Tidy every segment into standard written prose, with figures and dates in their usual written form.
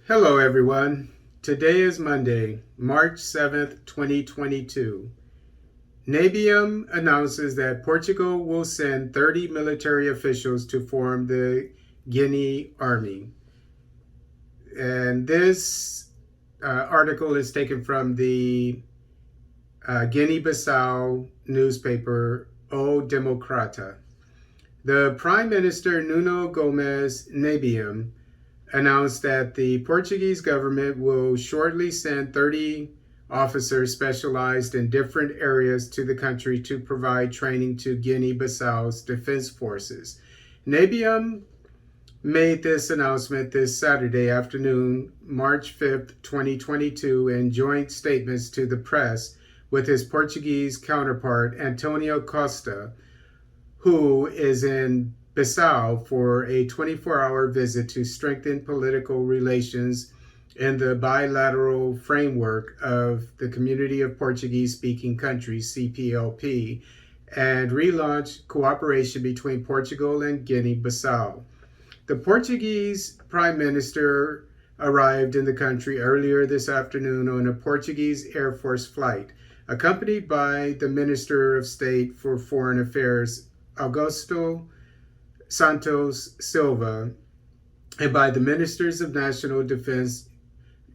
Hello, everyone. Today is Monday, March 7th, 2022. Nabium announces that Portugal will send 30 military officials to form the Guinea Army. And this article is taken from the Guinea Bissau newspaper, O Democrata. The Prime Minister Nuno Gomes Nabium announced that the Portuguese government will shortly send 30 officers specialized in different areas to the country to provide training to Guinea-Bissau's defense forces. Nabium made this announcement this Saturday afternoon, March 5th, 2022, in joint statements to the press with his Portuguese counterpart, Antonio Costa, who is in Bissau for a 24-hour visit to strengthen political relations in the bilateral framework of the Community of Portuguese-Speaking Countries, CPLP, and relaunch cooperation between Portugal and Guinea-Bissau. The Portuguese Prime Minister arrived in the country earlier this afternoon on a Portuguese Air Force flight, accompanied by the Minister of State for Foreign Affairs, Augusto Santos Silva, and by the Ministers of National Defense,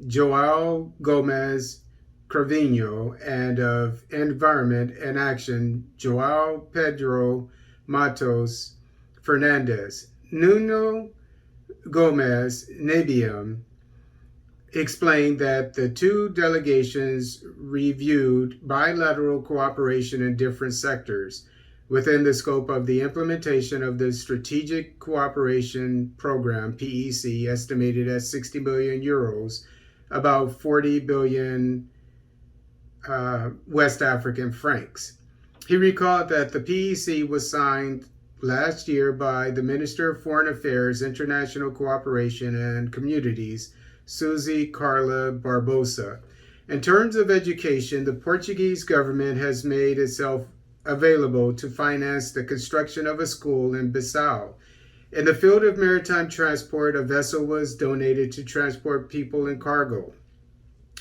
João Gomes Cravinho, and of Environment and Action, João Pedro Matos Fernandes. Nuno Gomes Nabium explained that the two delegations reviewed bilateral cooperation in different sectors within the scope of the implementation of the Strategic Cooperation Program, PEC, estimated at 60 million euros, about 40 billion West African francs. He recalled that the PEC was signed last year by the Minister of Foreign Affairs, International Cooperation and Communities, Suzy Carla Barbosa. In terms of education, the Portuguese government has made itself available to finance the construction of a school in Bissau. In the field of maritime transport, a vessel was donated to transport people and cargo.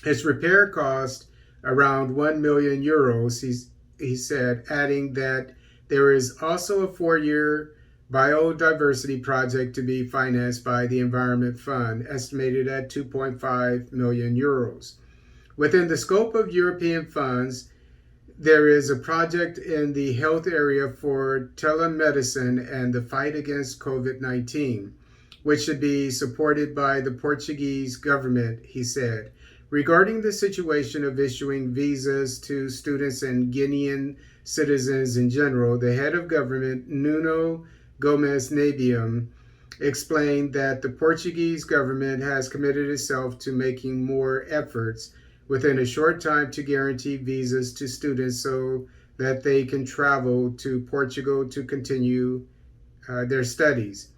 Its repair cost around 1 million euros, he said, adding that there is also a 4-year biodiversity project to be financed by the Environment Fund, estimated at 2.5 million euros. Within the scope of European funds, there is a project in the health area for telemedicine and the fight against COVID-19, which should be supported by the Portuguese government, he said. Regarding the situation of issuing visas to students and Guinean citizens in general, the head of government, Nuno Gomes Nabium, explained that the Portuguese government has committed itself to making more efforts within a short time to guarantee visas to students so that they can travel to Portugal to continue their studies.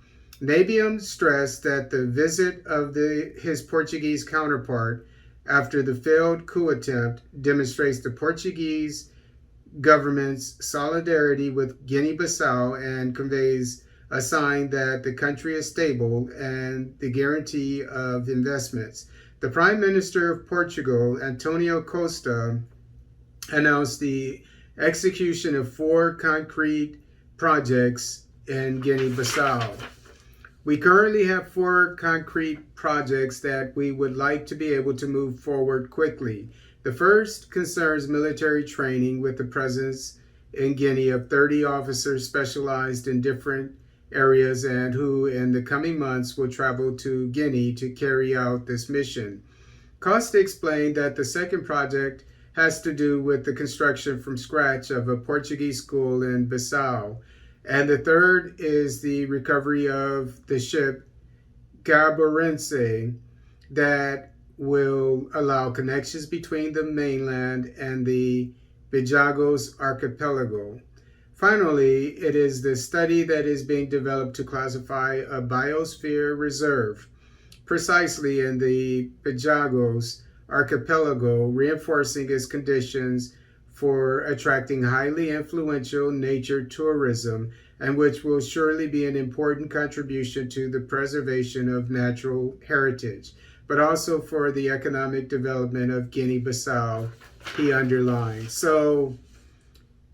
Nabium stressed that the visit of his Portuguese counterpart after the failed coup attempt demonstrates the Portuguese government's solidarity with Guinea-Bissau and conveys a sign that the country is stable and the guarantee of investments. The Prime Minister of Portugal, Antonio Costa, announced the execution of 4 concrete projects in Guinea-Bissau. We currently have 4 concrete projects that we would like to be able to move forward quickly. The first concerns military training with the presence in Guinea of 30 officers specialized in different areas and who in the coming months will travel to Guinea to carry out this mission. Costa explained that the second project has to do with the construction from scratch of a Portuguese school in Bissau, and the third is the recovery of the ship Gabarense that will allow connections between the mainland and the Bijagos archipelago. Finally, it is the study that is being developed to classify a biosphere reserve precisely in the Bijagos archipelago, reinforcing its conditions for attracting highly influential nature tourism, and which will surely be an important contribution to the preservation of natural heritage. but also for the economic development of Guinea Bissau, he underlined. So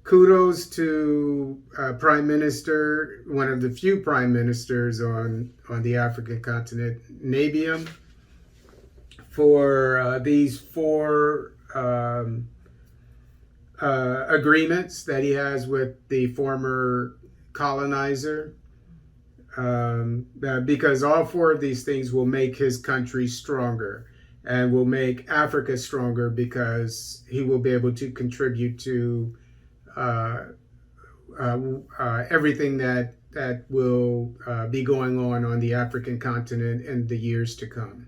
kudos to Prime Minister, one of the few prime ministers on the African continent, Nabium, for these four agreements that he has with the former colonizer, because all four of these things will make his country stronger and will make Africa stronger, because he will be able to contribute to everything that will be going on the African continent in the years to come.